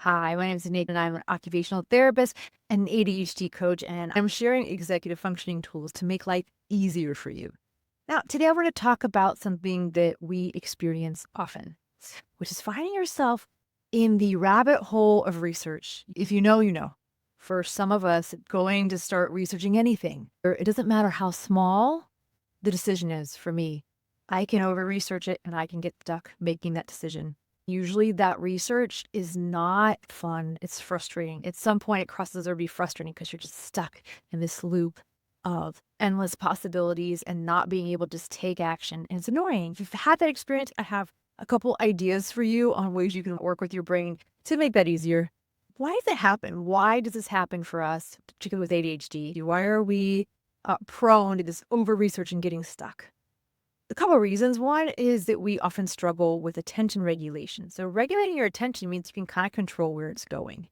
Hi, my name is Nate, and I'm an occupational therapist and an ADHD coach, and I'm sharing executive functioning tools to make life easier for you. Now, today we're going to talk about something that we experience often, which is finding yourself in the rabbit hole of research. If you know, you know. For some of us, going to start researching anything, or it doesn't matter how small the decision is for me, I can over research it and I can get stuck making that decision. Usually that research is not fun. It's frustrating. At some point it crosses over to be frustrating because you're just stuck in this loop of endless possibilities and not being able to just take action. And it's annoying. If you've had that experience, I have a couple ideas for you on ways you can work with your brain to make that easier. Why does it happen? Why does this happen for us, particularly with ADHD? Why are we prone to this over research and getting stuck? A couple of reasons. One is that we often struggle with attention regulation. So regulating your attention means you can kind of control where it's going.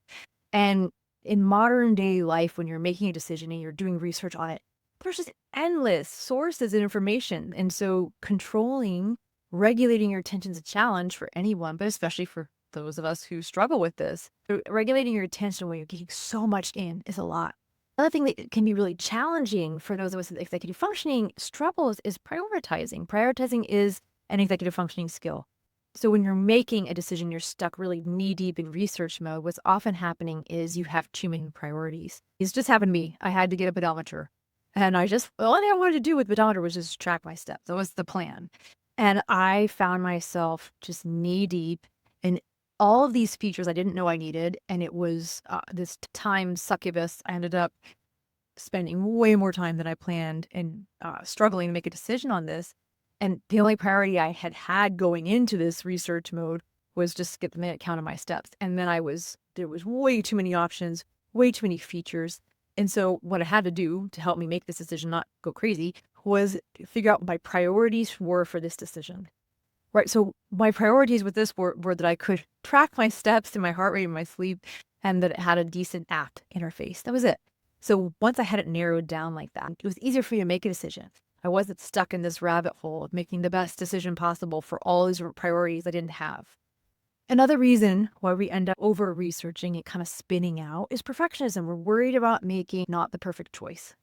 And in modern day life, when you're making a decision and you're doing research on it, there's just endless sources of information. And so regulating your attention is a challenge for anyone, but especially for those of us who struggle with this. So regulating your attention when you're getting so much in is a lot. Another thing that can be really challenging for those of us with executive functioning struggles is prioritizing. Prioritizing is an executive functioning skill. So when you're making a decision, you're stuck really knee deep in research mode. What's often happening is you have too many priorities. It's just happened to me. I had to get a pedometer. And the only thing I wanted to do with pedometer was just track my steps. That was the plan. And I found myself just knee deep in all of these features I didn't know I needed. And it was this time succubus. I ended up spending way more time than I planned and struggling to make a decision on this. And the only priority I had going into this research mode was just get the minute count of my steps. And then there was way too many options, way too many features. And so what I had to do to help me make this decision, not go crazy, was figure out what my priorities were for this decision. Right. So my priorities with this were that I could track my steps and my heart rate and my sleep, and that it had a decent app interface. That was it. So once I had it narrowed down like that, it was easier for me to make a decision. I wasn't stuck in this rabbit hole of making the best decision possible for all these priorities I didn't have. Another reason why we end up over researching and kind of spinning out is perfectionism. We're worried about making not the perfect choice.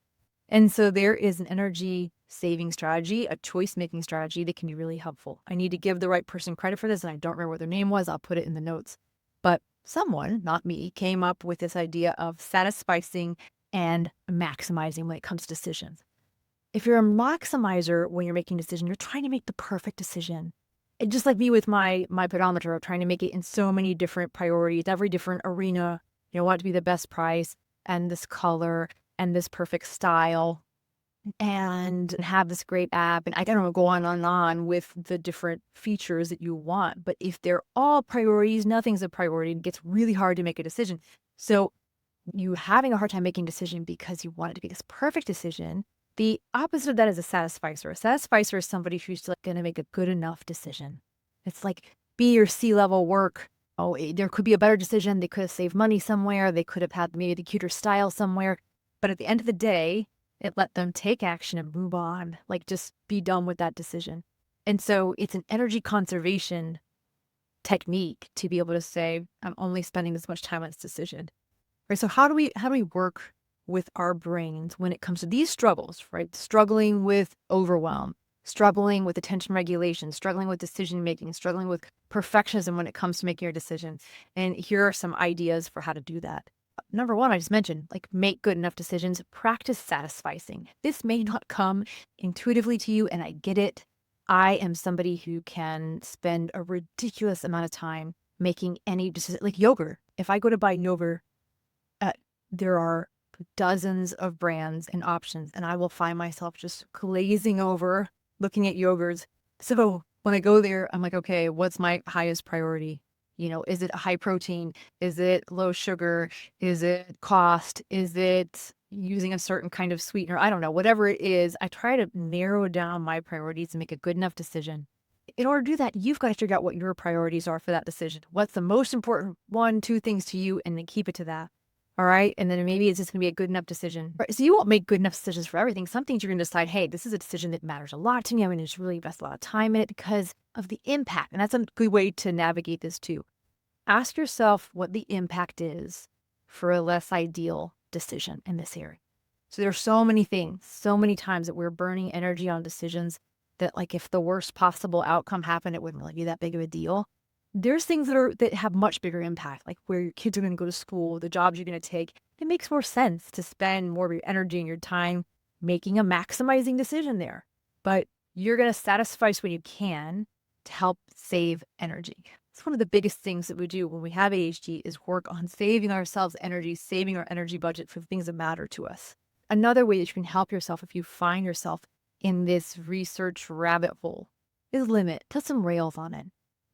And so there is an energy saving strategy, a choice making strategy that can be really helpful. I need to give the right person credit for this, and I don't remember what their name was. I'll put it in the notes. But someone, not me, came up with this idea of satisficing and maximizing when it comes to decisions. If you're a maximizer when you're making a decision, you're trying to make the perfect decision. And just like me with my pedometer, I'm trying to make it in so many different priorities, every different arena. I want it to be the best price and this color and this perfect style and have this great app. And I don't know, go on and on with the different features that you want. But if they're all priorities, nothing's a priority. It gets really hard to make a decision. So you having a hard time making a decision because you want it to be this perfect decision. The opposite of that is a satisficer. A satisficer is somebody who's like going to make a good enough decision. It's like B or C level work. Oh, there could be a better decision. They could have saved money somewhere. They could have had maybe the cuter style somewhere. But at the end of the day, it let them take action and move on, like just be done with that decision. And so it's an energy conservation technique to be able to say, I'm only spending this much time on this decision. Right. So how do we work with our brains when it comes to these struggles, right? Struggling with overwhelm, struggling with attention regulation, struggling with decision making, struggling with perfectionism when it comes to making your decisions. And here are some ideas for how to do that. Number one, I just mentioned, like, make good enough decisions, practice satisficing. This may not come intuitively to you, and I get it. I am somebody who can spend a ridiculous amount of time making any decision, like yogurt. If I go to buy yogurt, there are dozens of brands and options, and I will find myself just glazing over looking at yogurts. So when I go there, I'm like, okay, what's my highest priority? Is it high protein? Is it low sugar? Is it cost? Is it using a certain kind of sweetener? I don't know. Whatever it is, I try to narrow down my priorities and make a good enough decision. In order to do that, you've got to figure out what your priorities are for that decision. What's the most important 1, 2 things to you, and then keep it to that. All right. And then maybe it's just going to be a good enough decision. Right. So you won't make good enough decisions for everything. Some things you're going to decide, hey, this is a decision that matters a lot to me. I'm going to really invest a lot of time in it because of the impact. And that's a good way to navigate this too. Ask yourself what the impact is for a less ideal decision in this area. So there are so many things, so many times that we're burning energy on decisions that, like, if the worst possible outcome happened, it wouldn't really be that big of a deal. There's things that have much bigger impact, like where your kids are going to go to school, the jobs you're going to take. It makes more sense to spend more of your energy and your time making a maximizing decision there. But you're going to satisfice when you can to help save energy. It's one of the biggest things that we do when we have ADHD is work on saving ourselves energy, saving our energy budget for things that matter to us. Another way that you can help yourself if you find yourself in this research rabbit hole is put some rails on it.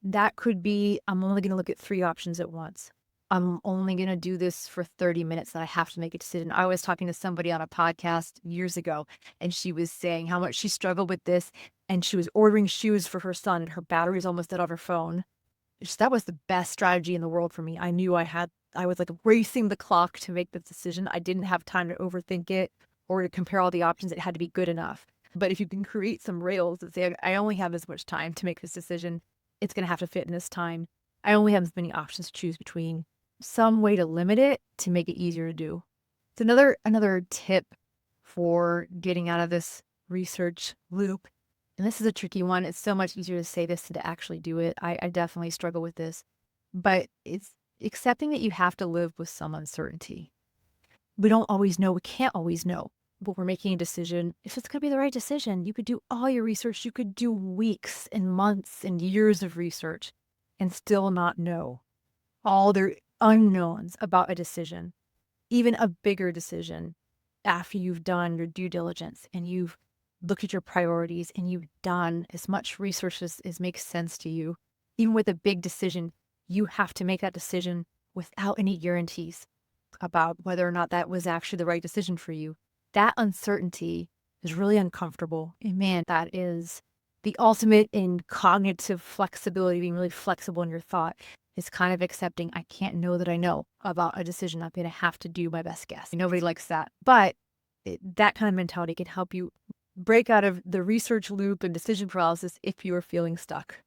That could be, I'm only going to look at 3 options at once. I'm only going to do this for 30 minutes that I have to make a decision. I was talking to somebody on a podcast years ago, and she was saying how much she struggled with this, and she was ordering shoes for her son, and her battery was almost dead on her phone. That was the best strategy in the world for me. I knew I was like racing the clock to make this decision. I didn't have time to overthink it or to compare all the options. It had to be good enough. But if you can create some rails that say, I only have this much time to make this decision, it's going to have to fit in this time. I only have as many options to choose between. Some way to limit it to make it easier to do. It's another tip for getting out of this research loop. And this is a tricky one. It's so much easier to say this than to actually do it. I definitely struggle with this. But it's accepting that you have to live with some uncertainty. We don't always know. We can't always know. But we're making a decision. If it's going to be the right decision, you could do all your research. You could do weeks and months and years of research and still not know all the unknowns about a decision, even a bigger decision, after you've done your due diligence and you've looked at your priorities and you've done as much research as makes sense to you. Even with a big decision, you have to make that decision without any guarantees about whether or not that was actually the right decision for you. That uncertainty is really uncomfortable. And man, that is the ultimate in cognitive flexibility, being really flexible in your thought. Is kind of accepting I can't know that I know about a decision. I'm going to have to do my best guess. Nobody likes that. But that kind of mentality can help you break out of the research loop and decision paralysis if you are feeling stuck.